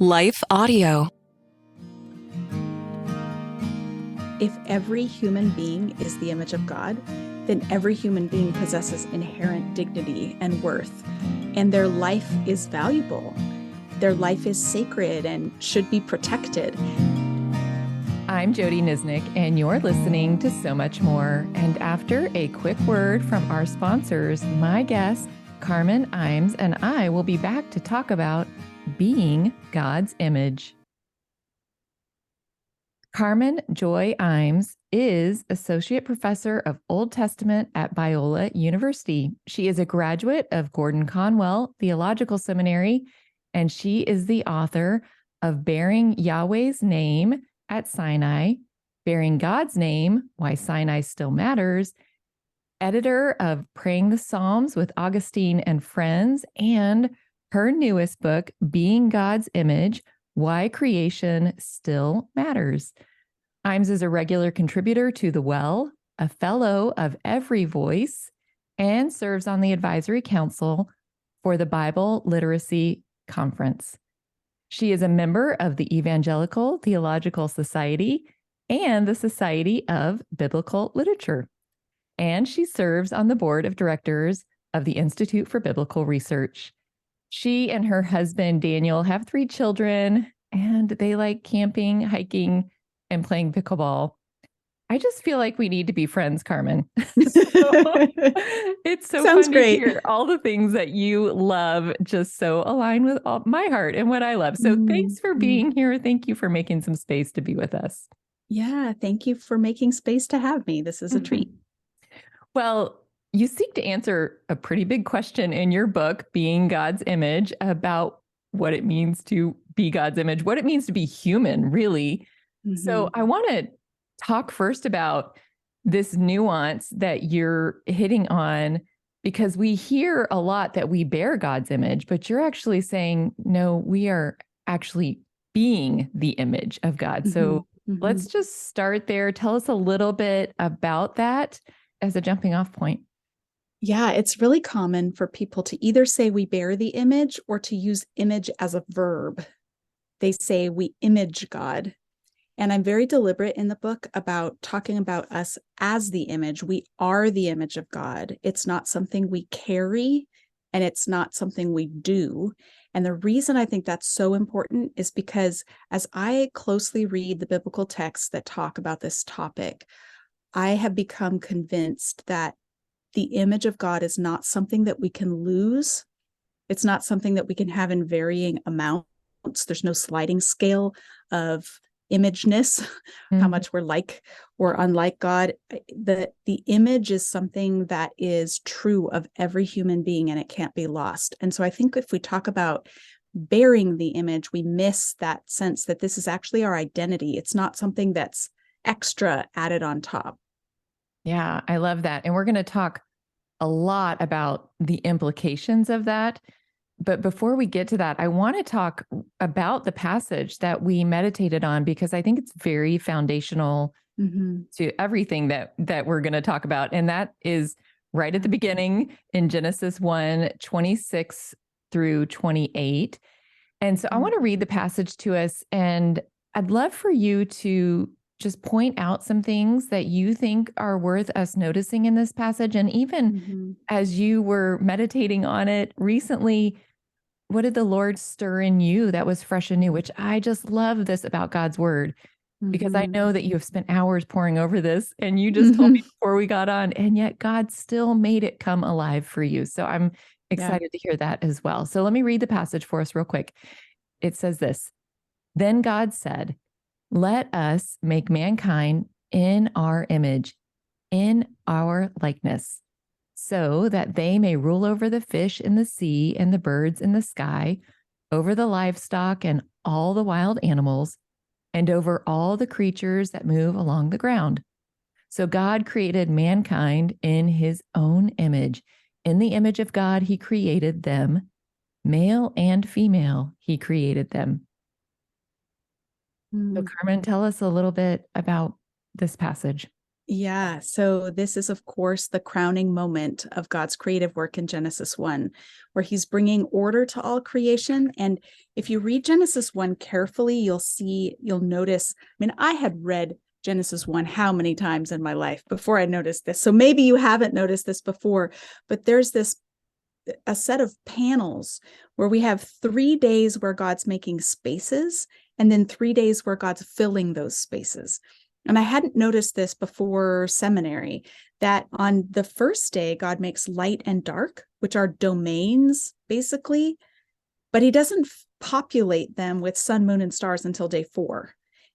Life Audio. If every human being is the image of God, then every human being possesses inherent dignity and worth, and their life is valuable. Their life is sacred and should be protected. I'm Jody Nisnik, and you're listening to So Much More. And after a quick word from our sponsors, my guest, Carmen Imes, and I will be back to talk about being God's image. Carmen Joy Imes is Associate Professor of Old Testament at Biola University. She is a graduate of Gordon-Conwell Theological Seminary, and she is the author of Bearing Yahweh's Name at Sinai, Bearing God's Name, Why Sinai Still Matters, editor of Praying the Psalms with Augustine and Friends, and her newest book, Being God's Image, Why Creation Still Matters. Imes is a regular contributor to The Well, a fellow of Every Voice, and serves on the advisory council for the Bible Literacy Conference. She is a member of the Evangelical Theological Society and the Society of Biblical Literature. And she serves on the board of directors of the Institute for Biblical Research. She and her husband, Daniel, have 3 children, and they like camping, hiking, and playing pickleball. I just feel like we need to be friends, Carmen. It's so Sounds fun great. to hear all the things that you love just so align with my heart and what I love. So thanks for being here. Thank you for making some space to be with us. Yeah, thank you for making space to have me. This is a treat. Well, you seek to answer a pretty big question in your book, Being God's Image, about what it means to be God's image, what it means to be human, really. So I want to talk first about this nuance that you're hitting on, because we hear a lot that we bear God's image, but you're actually saying, no, we are actually being the image of God. So let's just start there. Tell us a little bit about that as a jumping off point. Yeah, it's really common for people to either say we bear the image or to use image as a verb. They say we image God. And I'm very deliberate in the book about talking about us as the image. We are the image of God. It's not something we carry, and it's not something we do. And the reason I think that's so important is because as I closely read the biblical texts that talk about this topic, I have become convinced that the image of God is not something that we can lose. It's not something that we can have in varying amounts. There's no sliding scale of imageness, how much we're like or unlike God. The image is something that is true of every human being, and it can't be lost. And so I think if we talk about bearing the image, we miss that sense that this is actually our identity. It's not something that's extra added on top. Yeah, I love that. And we're going to talk a lot about the implications of that. But before we get to that, I want to talk about the passage that we meditated on, because I think it's very foundational to everything that we're going to talk about. And that is right at the beginning in Genesis 1:26 through 28. And so I want to read the passage to us, and I'd love for you to just point out some things that you think are worth us noticing in this passage. And even as you were meditating on it recently, what did the Lord stir in you that was fresh and new? Which I just love this about God's word, because I know that you have spent hours poring over this, and you just told me before we got on, and yet God still made it come alive for you. So I'm excited to hear that as well. So let me read the passage for us real quick. It says this: Then God said, let us make mankind in our image, in our likeness, so that they may rule over the fish in the sea and the birds in the sky, over the livestock and all the wild animals, and over all the creatures that move along the ground. So God created mankind in his own image. In the image of God, he created them. Male and female, he created them. So Carmen, tell us a little bit about this passage. Yeah. So this is, of course, the crowning moment of God's creative work in Genesis 1, where he's bringing order to all creation. And if you read Genesis 1 carefully, you'll notice, I mean, I had read Genesis 1 how many times in my life before I noticed this. So maybe you haven't noticed this before, but there's a set of panels where we have 3 days where God's making spaces, and then 3 days where God's filling those spaces. And I hadn't noticed this before seminary, that on the first day, God makes light and dark, which are domains, basically, but he doesn't populate them with sun, moon, and stars until day 4.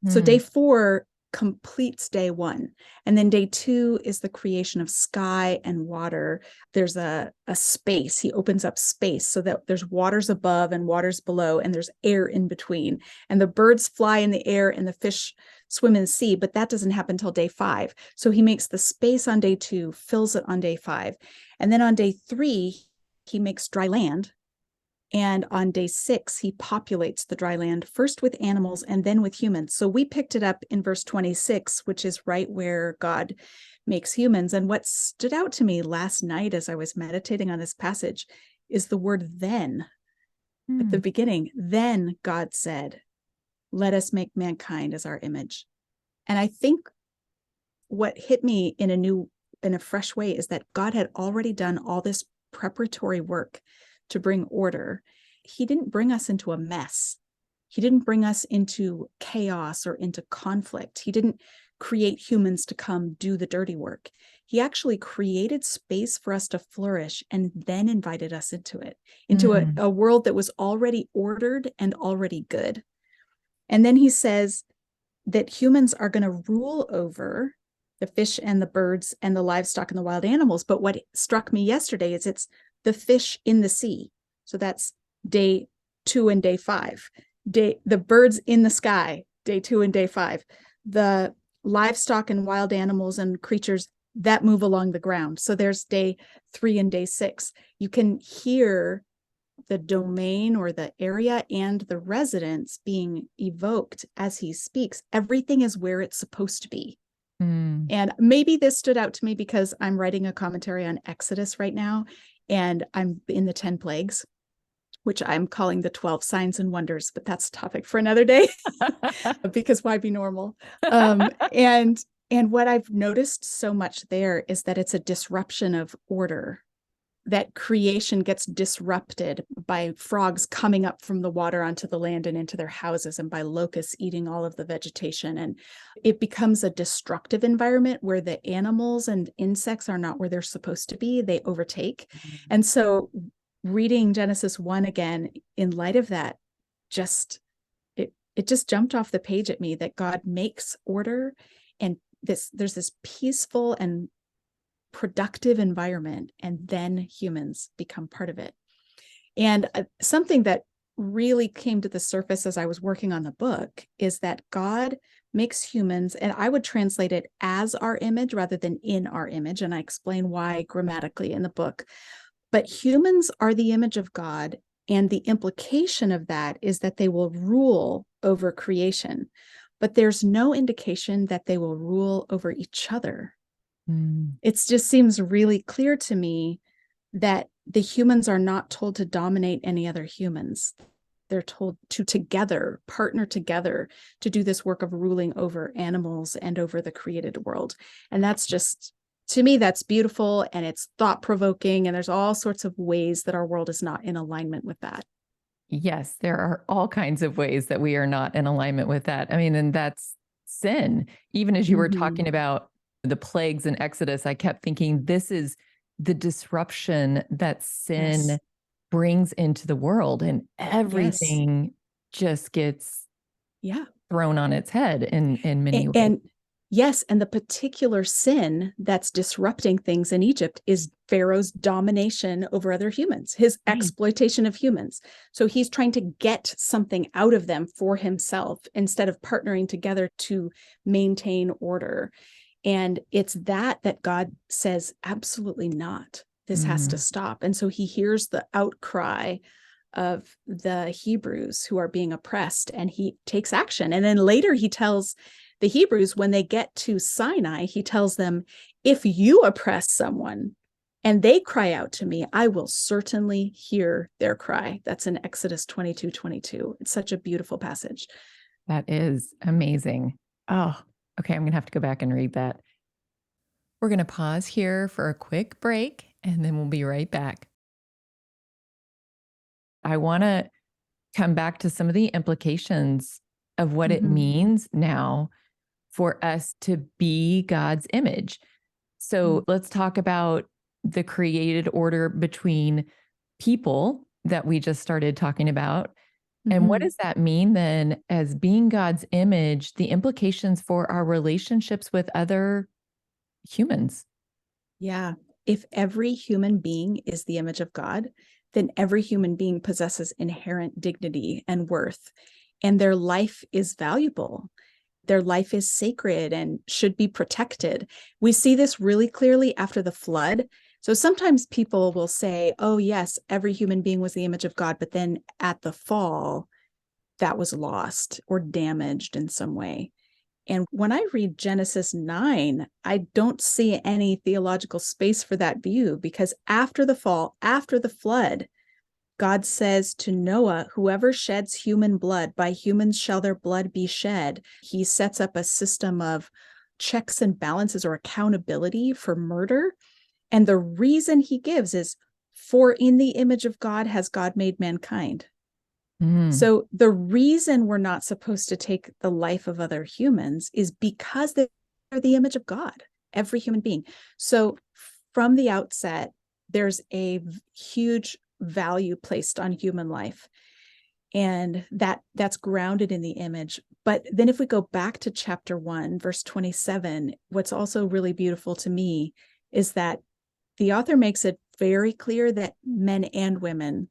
So day 4 completes day 1. And then day 2 is the creation of sky and water. There's a space. He opens up space so that there's waters above and waters below, and there's air in between. And the birds fly in the air and the fish swim in the sea, but that doesn't happen until day 5. So he makes the space on day 2, fills it on day 5. And then on day 3, he makes dry land. And on day 6, he populates the dry land, first with animals and then with humans. So we picked it up in verse 26, which is right where God makes humans. And what stood out to me last night as I was meditating on this passage is the word then. At the beginning, then God said, let us make mankind as our image. And I think what hit me in a fresh way is that God had already done all this preparatory work to bring order. He didn't bring us into a mess. He didn't bring us into chaos or into conflict. He didn't create humans to come do the dirty work. He actually created space for us to flourish and then invited us into it, into a world that was already ordered and already good. And then he says that humans are going to rule over the fish and the birds and the livestock and the wild animals. But what struck me yesterday is it's the fish in the sea. So that's day 2 and day 5. The birds in the sky, day 2 and day 5. The livestock and wild animals and creatures that move along the ground. So there's day 3 and day 6. You can hear the domain or the area and the residence being evoked as he speaks. Everything is where it's supposed to be. And maybe this stood out to me because I'm writing a commentary on Exodus right now, and I'm in the 10 plagues, which I'm calling the 12 signs and wonders, but that's a topic for another day because why be normal? And what I've noticed so much there is that it's a disruption of order, that creation gets disrupted by frogs coming up from the water onto the land and into their houses, and by locusts eating all of the vegetation. And it becomes a destructive environment where the animals and insects are not where they're supposed to be. They overtake. And so reading Genesis 1 again, in light of that, it just jumped off the page at me that God makes order, and there's this peaceful and productive environment, and then humans become part of it. And something that really came to the surface as I was working on the book is that God makes humans, and I would translate it as our image rather than in our image, and I explain why grammatically in the book. But humans are the image of God, and the implication of that is that they will rule over creation, but there's no indication that they will rule over each other. It just seems really clear to me that the humans are not told to dominate any other humans. They're told to partner together to do this work of ruling over animals and over the created world. And that's just, to me, that's beautiful, and it's thought-provoking, and there's all sorts of ways that our world is not in alignment with that. Yes, there are all kinds of ways that we are not in alignment with that. I mean, and that's sin. Even as you were talking about the plagues in Exodus, I kept thinking this is the disruption that sin brings into the world, and everything just gets thrown on its head in many ways. And yes, and the particular sin that's disrupting things in Egypt is Pharaoh's domination over other humans, his exploitation of humans. So he's trying to get something out of them for himself instead of partnering together to maintain order. And it's that God says, absolutely not. This has to stop. And so he hears the outcry of the Hebrews who are being oppressed, and he takes action. And then later he tells the Hebrews, when they get to Sinai, he tells them, if you oppress someone and they cry out to me, I will certainly hear their cry. That's in Exodus 22:22. It's such a beautiful passage. That is amazing. Oh, okay. I'm going to have to go back and read that. We're going to pause here for a quick break, and then we'll be right back. I want to come back to some of the implications of what it means now for us to be God's image. So let's talk about the created order between people that we just started talking about. And what does that mean then, as being God's image, the implications for our relationships with other humans? Yeah. If every human being is the image of God, then every human being possesses inherent dignity and worth, and their life is valuable. Their life is sacred and should be protected. We see this really clearly after the flood. So sometimes people will say, oh, yes, every human being was the image of God, but then at the fall, that was lost or damaged in some way. And when I read Genesis 9, I don't see any theological space for that view, because after the fall, after the flood, God says to Noah, whoever sheds human blood, by humans shall their blood be shed. He sets up a system of checks and balances or accountability for murder. And the reason he gives is, for in the image of God has God made mankind. So the reason we're not supposed to take the life of other humans is because they're the image of God, every human being. So from the outset, there's a huge value placed on human life, and that's grounded in the image. But then if we go back to chapter 1, verse 27, what's also really beautiful to me is that the author makes it very clear that men and women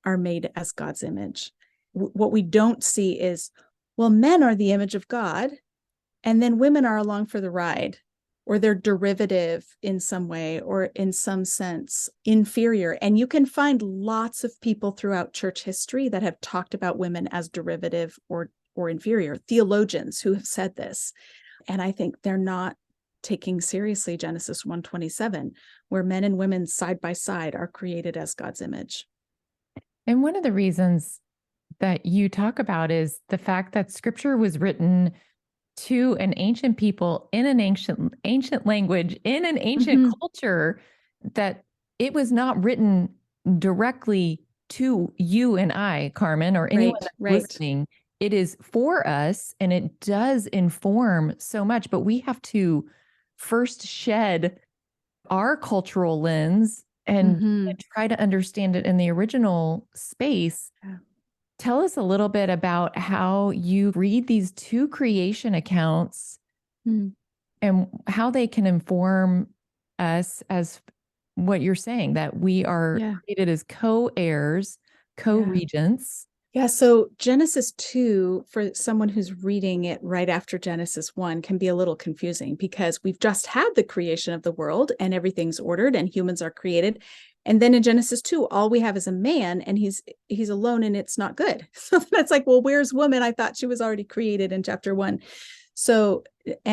are made as God's image. What we don't see is, well, men are the image of God, and then women are along for the ride, or they're derivative in some way, or in some sense inferior. And you can find lots of people throughout church history that have talked about women as derivative or inferior, theologians who have said this. And I think they're not taking seriously Genesis 1:27, where men and women side by side are created as God's image. And one of the reasons that you talk about is the fact that scripture was written to an ancient people in an ancient language, in an ancient culture, that it was not written directly to you and I, Carmen, or anyone that's listening. It is for us, and it does inform so much, but we have to first shed our cultural lens and try to understand it in the original space. Tell us a little bit about how you read these two creation accounts and how they can inform us as what you're saying, that we are created as co-heirs, co-regents. Yeah, so Genesis 2, for someone who's reading it right after Genesis 1, can be a little confusing, because we've just had the creation of the world and everything's ordered and humans are created. And then in Genesis 2, all we have is a man, and he's alone, and it's not good. So that's like, well, where's woman? I thought she was already created in chapter 1. So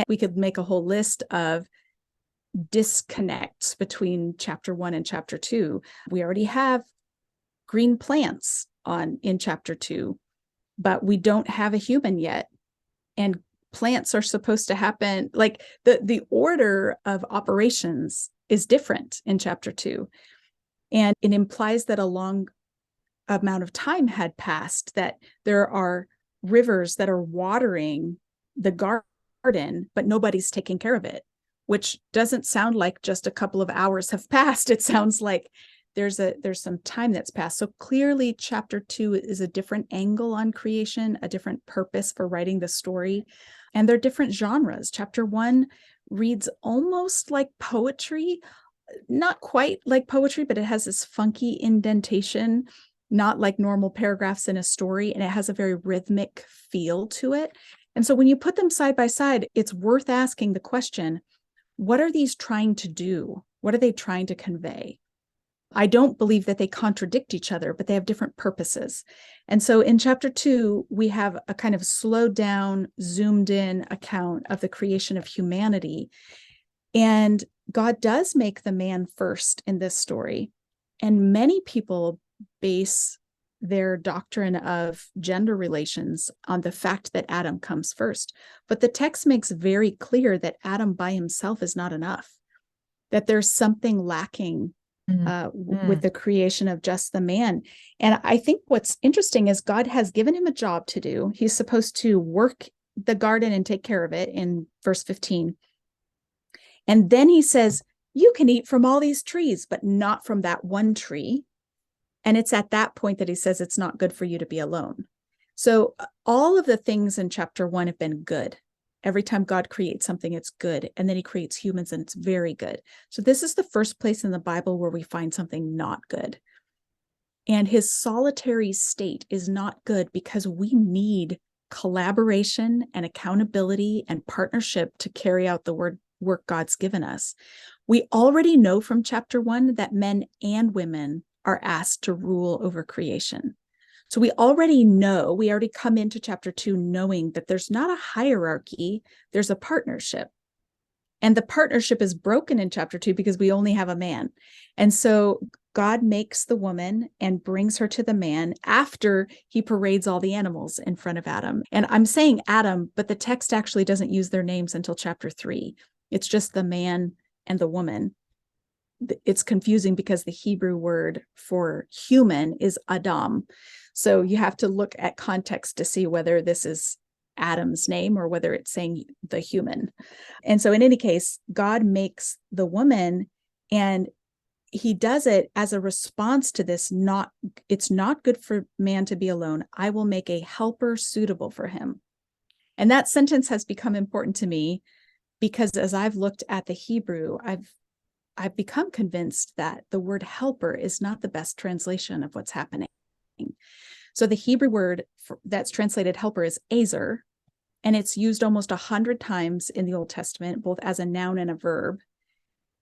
we could make a whole list of disconnects between chapter 1 and chapter 2. We already have green plants in chapter 2, but we don't have a human yet. And plants are supposed to happen, like the order of operations is different in chapter 2. And it implies that a long amount of time had passed, that there are rivers that are watering the garden, but nobody's taking care of it, which doesn't sound like just a couple of hours have passed. It sounds like there's some time that's passed. So clearly chapter 2 is a different angle on creation, a different purpose for writing the story. And they're different genres. Chapter 1 reads almost like poetry, not quite like poetry, but it has this funky indentation, not like normal paragraphs in a story. And it has a very rhythmic feel to it. And so when you put them side by side, it's worth asking the question, what are these trying to do? What are they trying to convey? I don't believe that they contradict each other, but they have different purposes. And so in chapter 2, we have a kind of slowed down, zoomed in account of the creation of humanity. And God does make the man first in this story. And many people base their doctrine of gender relations on the fact that Adam comes first. But the text makes very clear that Adam by himself is not enough, that there's something lacking with the creation of just the man. And I think what's interesting is God has given him a job to do. He's supposed to work the garden and take care of it in verse 15. And then he says, you can eat from all these trees, but not from that one tree. And it's at that point that he says it's not good for you to be alone. So all of the things in chapter 1 have been good. Every time God creates something, it's good. And then he creates humans and it's very good. So this is the first place in the Bible where we find something not good. And his solitary state is not good because we need collaboration and accountability and partnership to carry out the work God's given us. We already know from chapter 1 that men and women are asked to rule over creation. So we already come into chapter 2 knowing that there's not a hierarchy, there's a partnership. And the partnership is broken in chapter 2 because we only have a man. And so God makes the woman and brings her to the man after he parades all the animals in front of Adam. And I'm saying Adam, but the text actually doesn't use their names until chapter 3. It's just the man and the woman. It's confusing because the Hebrew word for human is Adam. So you have to look at context to see whether this is Adam's name or whether it's saying the human. And so in any case, God makes the woman, and he does it as a response to this. It's not good for man to be alone. I will make a helper suitable for him. And that sentence has become important to me because as I've looked at the Hebrew, I've become convinced that the word helper is not the best translation of what's happening. So the Hebrew word that's translated helper is ezer, and it's used almost 100 times in the Old Testament, both as a noun and a verb.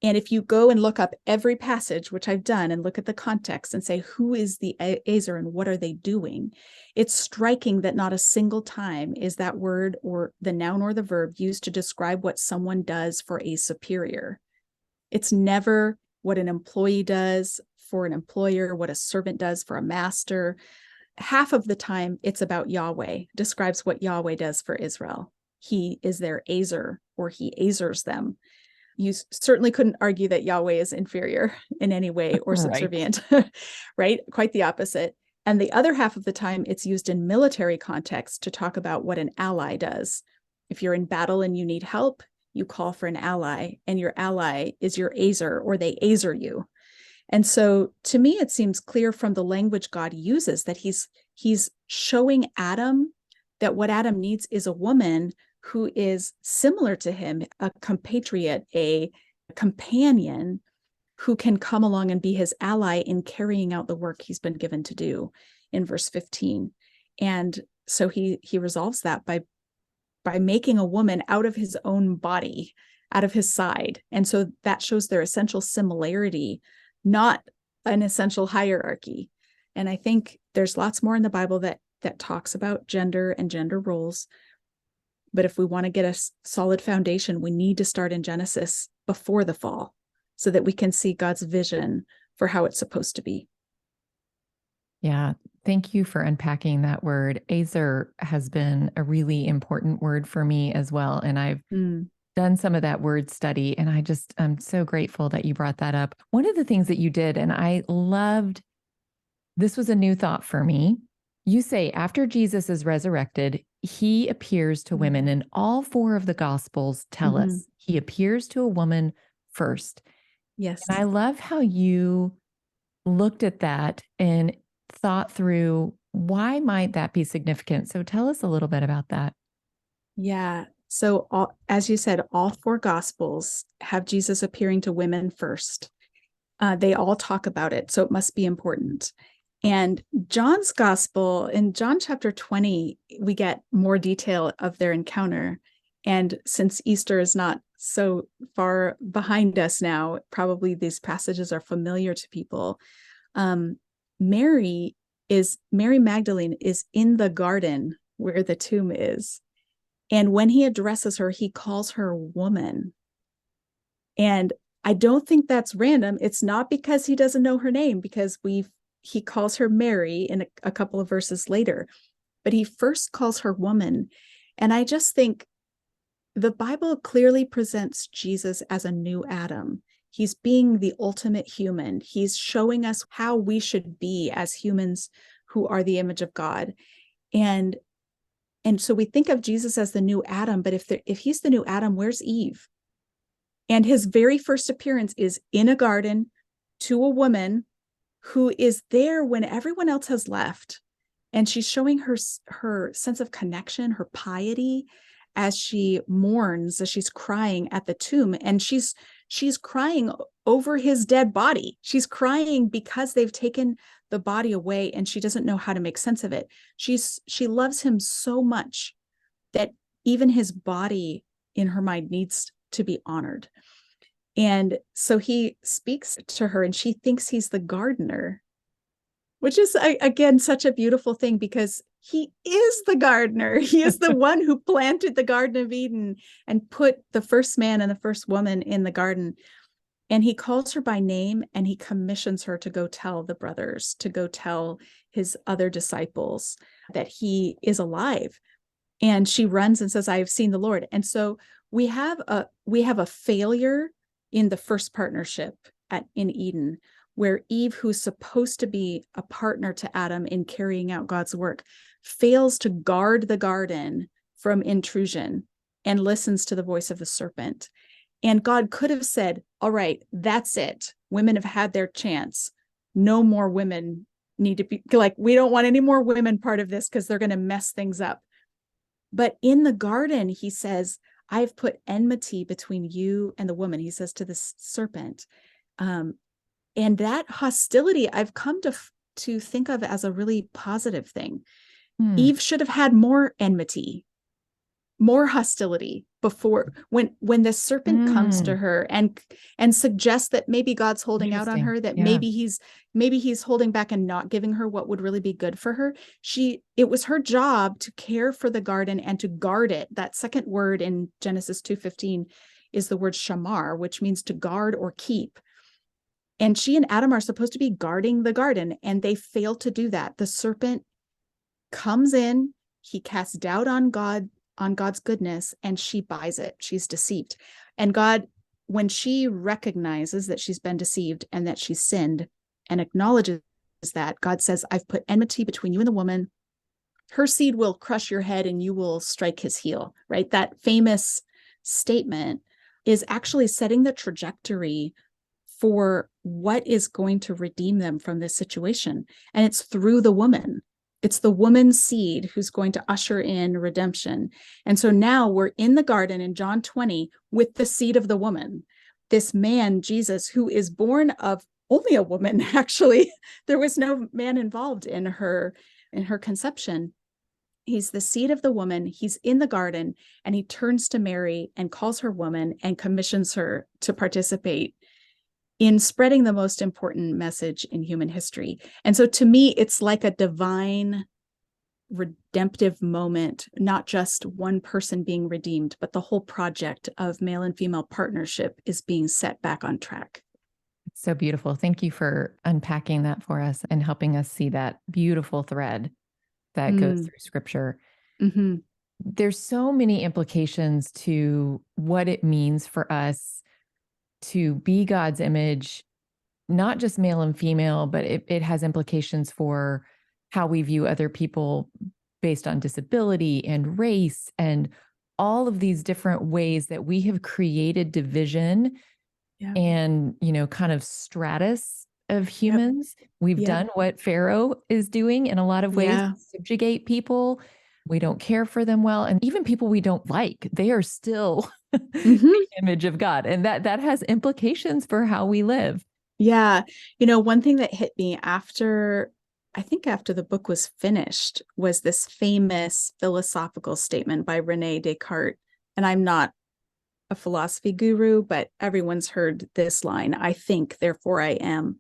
And if you go and look up every passage, which I've done, and look at the context and say, who is the ezer and what are they doing? It's striking that not a single time is that word or the noun or the verb used to describe what someone does for a superior. It's never what an employee does for an employer, what a servant does for a master. Half of the time, it's about Yahweh, describes what Yahweh does for Israel. He is their ezer, or he ezers them. You certainly couldn't argue that Yahweh is inferior in any way or subservient, right? Quite the opposite. And the other half of the time, it's used in military context to talk about what an ally does. If you're in battle and you need help, you call for an ally, and your ally is your ezer, or they ezer you. And so to me, it seems clear from the language God uses that he's showing Adam that what Adam needs is a woman who is similar to him, a compatriot, a companion who can come along and be his ally in carrying out the work he's been given to do in verse 15. And so he resolves that by making a woman out of his own body, out of his side. And so that shows their essential similarity, not an essential hierarchy. And I think there's lots more in the Bible that talks about gender and gender roles. But if we want to get a solid foundation, we need to start in Genesis before the fall so that we can see God's vision for how it's supposed to be. Yeah. Thank you for unpacking that word. Ezer has been a really important word for me as well. And I've done some of that word study, and I'm so grateful that you brought that up. One of the things that you did, and I loved, this was a new thought for me. You say after Jesus is resurrected, he appears to women, and all 4 of the Gospels tell us he appears to a woman first. Yes. And I love how you looked at that and thought through why might that be significant. So tell us a little bit about that. Yeah. So as you said, all 4 Gospels have Jesus appearing to women first. They all talk about it, so it must be important. And John's Gospel, in John chapter 20, we get more detail of their encounter. And since Easter is not so far behind us now. Probably these passages are familiar to people. Mary Magdalene is in the garden where the tomb is. And when he addresses her, he calls her woman. And I don't think that's random. It's not because he doesn't know her name, because he calls her Mary in a couple of verses later, but he first calls her woman. And I just think the Bible clearly presents Jesus as a new Adam. He's being the ultimate human. He's showing us how we should be as humans who are the image of God. And so we think of Jesus as the new Adam, but if he's the new Adam, where's Eve? And his very first appearance is in a garden to a woman who is there when everyone else has left. And she's showing her sense of connection, her piety, as she mourns, as she's crying at the tomb. And she's crying over his dead body. She's crying because they've taken the body away and she doesn't know how to make sense of it. She loves him so much that even his body in her mind needs to be honored. And so he speaks to her and she thinks he's the gardener, which is, again, such a beautiful thing, because he is the gardener. He is the one who planted the Garden of Eden and put the first man and the first woman in the garden. And he calls her by name and he commissions her to go tell the brothers, to go tell his other disciples that he is alive. And she runs and says, I have seen the Lord. And so we have a failure in the first partnership in Eden, where Eve, who's supposed to be a partner to Adam in carrying out God's work, fails to guard the garden from intrusion and listens to the voice of the serpent. And God could have said, all right, that's it. Women have had their chance. No more women need to be, like, we don't want any more women part of this because they're going to mess things up. But in the garden, he says, I've put enmity between you and the woman, he says to the serpent. And that hostility I've come to think of as a really positive thing. Eve should have had more enmity, more hostility before, when the serpent comes to her and suggests that maybe God's holding out on her, that maybe he's holding back and not giving her what would really be good for her. It was her job to care for the garden and to guard it. That second word in Genesis 2:15 is the word shamar, which means to guard or keep. And she and Adam are supposed to be guarding the garden, and they fail to do that. The serpent comes in, he casts doubt on God's goodness, and she buys it. She's deceived. And God, when she recognizes that she's been deceived and that she's sinned and acknowledges that, God says, I've put enmity between you and the woman. Her seed will crush your head and you will strike his heel, right? That famous statement is actually setting the trajectory for what is going to redeem them from this situation. And it's through the woman. It's the woman's seed who's going to usher in redemption. And so now we're in the garden in John 20 with the seed of the woman, this man, Jesus, who is born of only a woman, actually. There was no man involved in her conception. He's the seed of the woman. He's in the garden, and he turns to Mary and calls her woman and commissions her to participate in spreading the most important message in human history. And so to me, it's like a divine redemptive moment, not just one person being redeemed, but the whole project of male and female partnership is being set back on track. It's so beautiful. Thank you for unpacking that for us and helping us see that beautiful thread that goes through scripture. Mm-hmm. There's so many implications to what it means for us to be God's image, not just male and female, but it has implications for how we view other people based on disability and race and all of these different ways that we have created division and, kind of stratus of humans. We've done what Pharaoh is doing in a lot of ways, subjugate people. We don't care for them well. And even people we don't like, they are still the image of God. And that has implications for how we live. Yeah. One thing that hit me after the book was finished was this famous philosophical statement by René Descartes. And I'm not a philosophy guru, but everyone's heard this line, I think, therefore I am.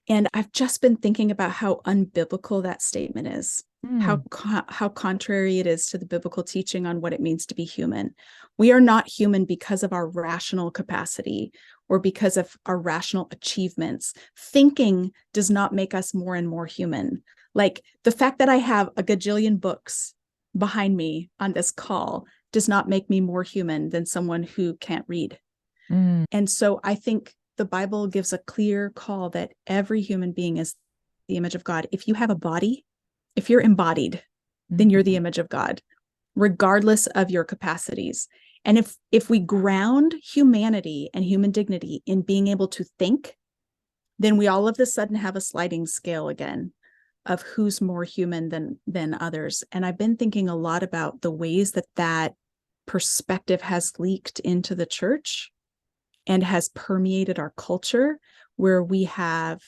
And I've just been thinking about how unbiblical that statement is, how contrary it is to the biblical teaching on what it means to be human. We are not human because of our rational capacity or because of our rational achievements. Thinking does not make us more and more human. Like the fact that I have a gajillion books behind me on this call does not make me more human than someone who can't read. And so I think the Bible gives a clear call that every human being is the image of God. If you have a body, if you're embodied, then you're the image of God, regardless of your capacities. And if we ground humanity and human dignity in being able to think, then we all of a sudden have a sliding scale again of who's more human than others. And I've been thinking a lot about the ways that perspective has leaked into the church and has permeated our culture, where we have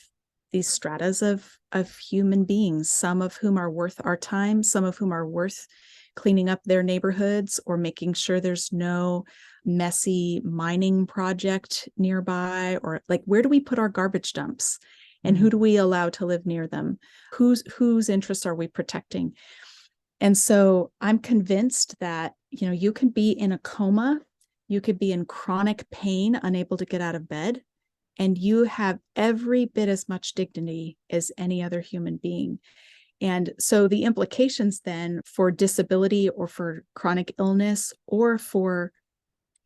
these stratas of human beings, some of whom are worth our time, some of whom are worth cleaning up their neighborhoods or making sure there's no messy mining project nearby, or like, where do we put our garbage dumps and who do we allow to live near them? Whose interests are we protecting? And so I'm convinced that, you can be in a coma, you could be in chronic pain, unable to get out of bed, and you have every bit as much dignity as any other human being. And so the implications then for disability or for chronic illness or for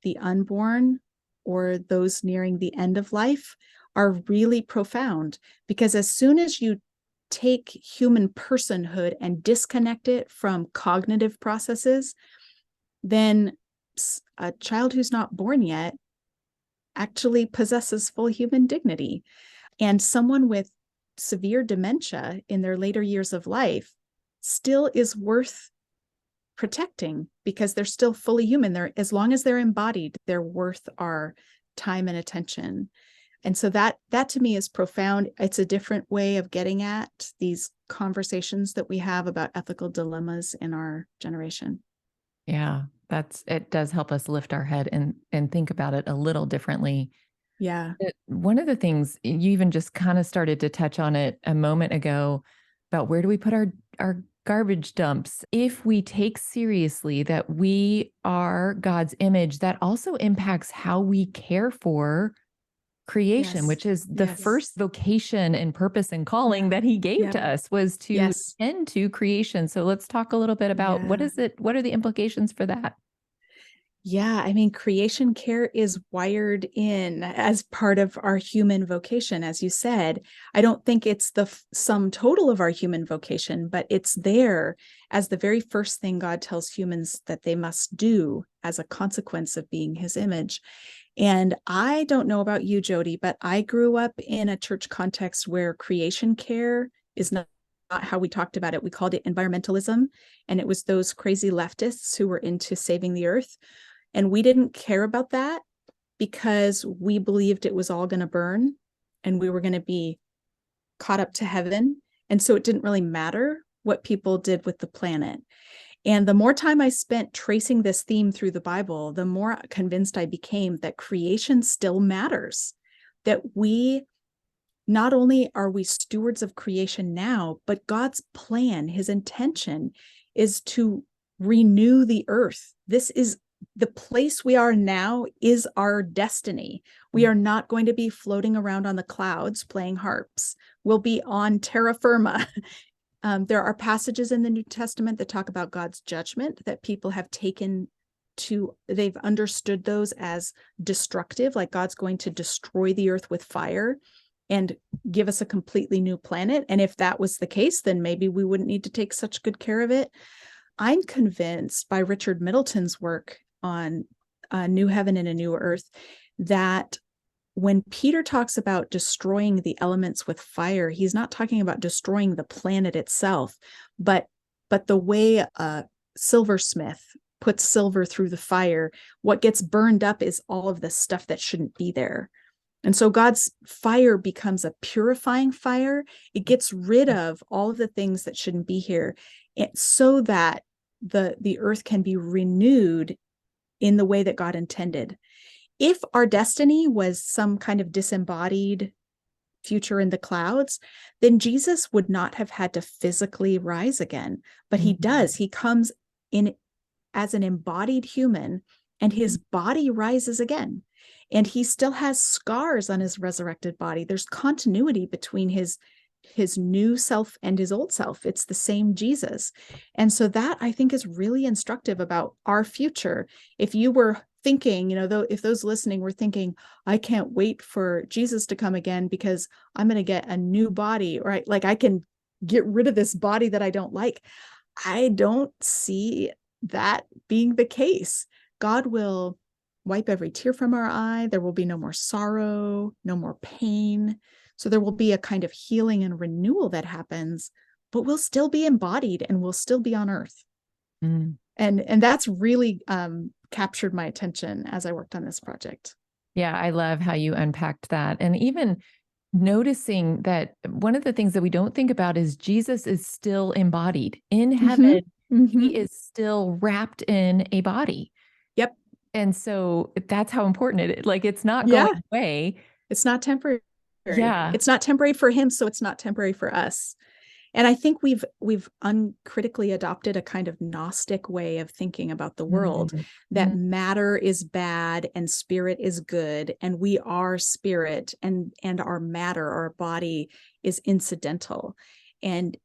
the unborn or those nearing the end of life are really profound, because as soon as you take human personhood and disconnect it from cognitive processes, then a child who's not born yet actually possesses full human dignity. And someone with severe dementia in their later years of life still is worth protecting because they're still fully human. As long as they're embodied, they're worth our time and attention. And so that to me is profound. It's a different way of getting at these conversations that we have about ethical dilemmas in our generation. Yeah, it does help us lift our head and think about it a little differently. Yeah. One of the things you even just kind of started to touch on it a moment ago about where do we put our garbage dumps? If we take seriously that we are God's image, that also impacts how we care for creation, which is the first vocation and purpose and calling that he gave to us, was to tend to creation. So let's talk a little bit about what are the implications for that? Yeah, I mean, creation care is wired in as part of our human vocation, as you said. I don't think it's the sum total of our human vocation, but it's there as the very first thing God tells humans that they must do as a consequence of being his image. And I don't know about you, Jody, but I grew up in a church context where creation care is not how we talked about it. We called it environmentalism, and it was those crazy leftists who were into saving the earth. And we didn't care about that because we believed it was all going to burn and we were going to be caught up to heaven. And so it didn't really matter what people did with the planet. And the more time I spent tracing this theme through the Bible, the more convinced I became that creation still matters, that we not only are we stewards of creation now, but God's plan, his intention is to renew the earth. This is the place we are now is our destiny. We are not going to be floating around on the clouds playing harps. We'll be on terra firma. There are passages in the New Testament that talk about God's judgment that people have they've understood those as destructive, like God's going to destroy the earth with fire and give us a completely new planet. And if that was the case, then maybe we wouldn't need to take such good care of it. I'm convinced by Richard Middleton's work on a new heaven and a new earth that when Peter talks about destroying the elements with fire, he's not talking about destroying the planet itself, but the way a silversmith puts silver through the fire, what gets burned up is all of the stuff that shouldn't be there. And so God's fire becomes a purifying fire. It gets rid of all of the things that shouldn't be here, so that the earth can be renewed in the way that God intended. If our destiny was some kind of disembodied future in the clouds, then Jesus would not have had to physically rise again. But he does. He comes in as an embodied human, and his body rises again. And he still has scars on his resurrected body. There's continuity between his new self and his old self. It's the same Jesus. And so that, I think, is really instructive about our future. If you were thinking, though, if those listening were thinking, I can't wait for Jesus to come again because I'm going to get a new body, or I can get rid of this body that I don't like. I don't see that being the case. God will wipe every tear from our eye. There will be no more sorrow, no more pain. So there will be a kind of healing and renewal that happens, but we'll still be embodied and we'll still be on earth. And that's really captured my attention as I worked on this project. Yeah, I love how you unpacked that. And even noticing that one of the things that we don't think about is Jesus is still embodied in heaven. He is still wrapped in a body. Yep. And so that's how important it is. Like, it's not going away. It's not temporary. Yeah. It's not temporary for him, so it's not temporary for us. And I think we've uncritically adopted a kind of Gnostic way of thinking about the world, that matter is bad and spirit is good, and we are spirit, and our matter, our body, is incidental. And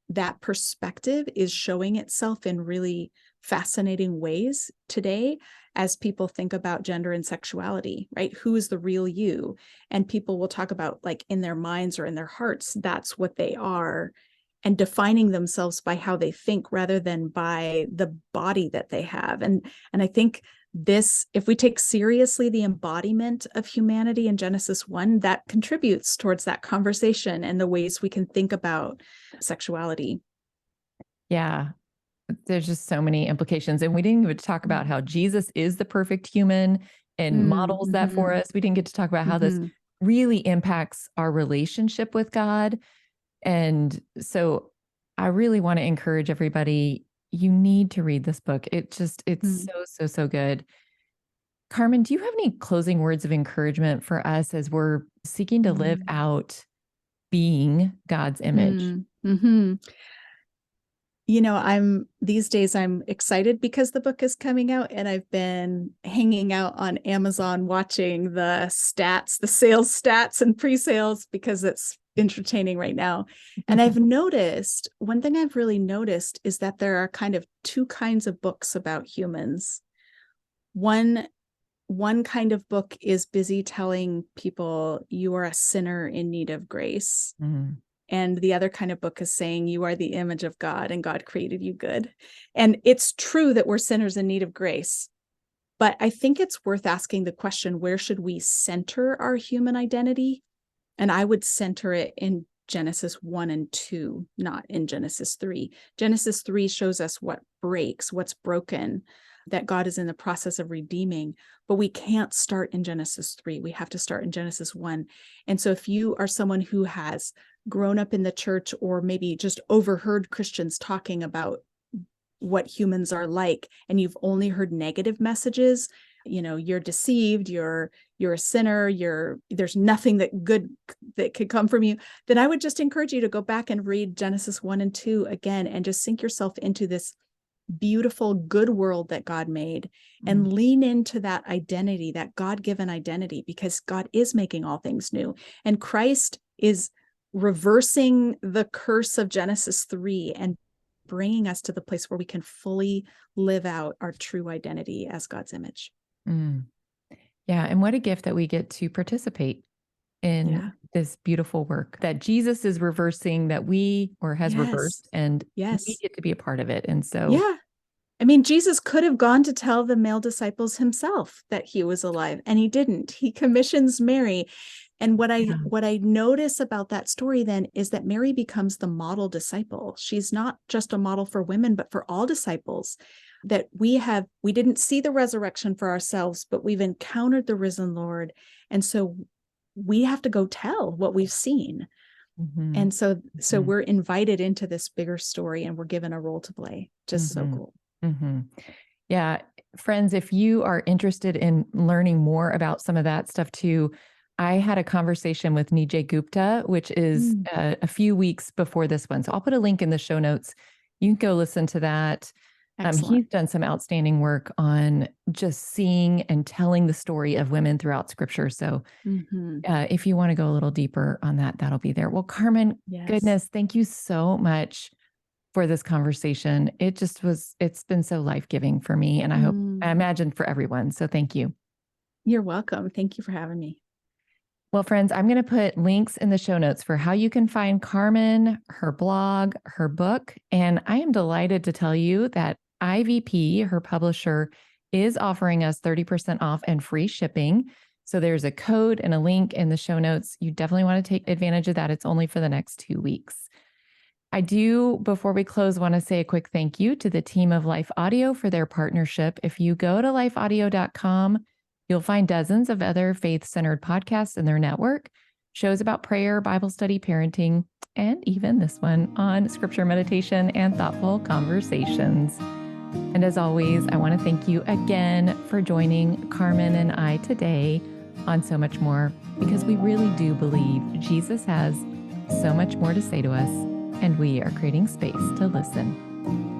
that perspective is showing itself in really fascinating ways today as people think about gender and sexuality, right? Who is the real you? And people will talk about, like, in their minds or in their hearts, that's what they are, and defining themselves by how they think rather than by the body that they have. And I think this, if we take seriously the embodiment of humanity in Genesis 1, that contributes towards that conversation and the ways we can think about sexuality. Yeah. There's just so many implications. And we didn't even talk about how Jesus is the perfect human and models that for us. We didn't get to talk about how this really impacts our relationship with God. And so I really want to encourage everybody, you need to read this book. It's so good. Carmen, do you have any closing words of encouragement for us as we're seeking to live out being God's image? These days I'm excited because the book is coming out, and I've been hanging out on Amazon watching the stats, the sales stats and pre-sales, because it's entertaining right now. And I've noticed, one thing I've really noticed is that there are kind of two kinds of books about humans. One kind of book is busy telling people you are a sinner in need of grace. And the other kind of book is saying you are the image of God and God created you good. And it's true that we're sinners in need of grace. But I think it's worth asking the question, where should we center our human identity? And I would center it in Genesis 1 and 2, not in Genesis 3. Genesis 3 shows us what breaks, what's broken, that God is in the process of redeeming. But we can't start in Genesis 3. We have to start in Genesis 1. And so if you are someone who has grown up in the church, or maybe just overheard Christians talking about what humans are like, and you've only heard negative messages, you're deceived, you're a sinner, there's nothing that good that could come from you, then I would just encourage you to go back and read Genesis 1 and 2 again, and just sink yourself into this beautiful, good world that God made, and lean into that identity, that God-given identity, because God is making all things new. And Christ is reversing the curse of Genesis 3 and bringing us to the place where we can fully live out our true identity as God's image. Yeah. And what a gift that we get to participate in this beautiful work that Jesus is reversing, that has reversed, and we get to be a part of it. And so, I mean, Jesus could have gone to tell the male disciples himself that he was alive, and he didn't. He commissions Mary. And what I notice about that story then is that Mary becomes the model disciple. She's not just a model for women, but for all disciples. That we didn't see the resurrection for ourselves, but we've encountered the risen Lord. And so we have to go tell what we've seen. And so we're invited into this bigger story, and we're given a role to play. Just so cool. Yeah. Friends, if you are interested in learning more about some of that stuff too, I had a conversation with Nijay Gupta, which is a few weeks before this one. So I'll put a link in the show notes. You can go listen to that. He's done some outstanding work on just seeing and telling the story of women throughout Scripture. So if you want to go a little deeper on that, that'll be there. Well, Carmen, goodness, thank you so much for this conversation. It's been so life-giving for me, and I imagine for everyone. So thank you. You're welcome. Thank you for having me. Well, friends, I'm going to put links in the show notes for how you can find Carmen, her blog, her book. And I am delighted to tell you that IVP, her publisher, is offering us 30% off and free shipping. So there's a code and a link in the show notes. You definitely want to take advantage of that. It's only for the next 2 weeks. I do, before we close, want to say a quick thank you to the team of Life Audio for their partnership. If you go to lifeaudio.com, you'll find dozens of other faith-centered podcasts in their network, shows about prayer, Bible study, parenting, and even this one on scripture meditation and thoughtful conversations. And as always, I want to thank you again for joining Carmen and I today on So Much More, because we really do believe Jesus has so much more to say to us, and we are creating space to listen.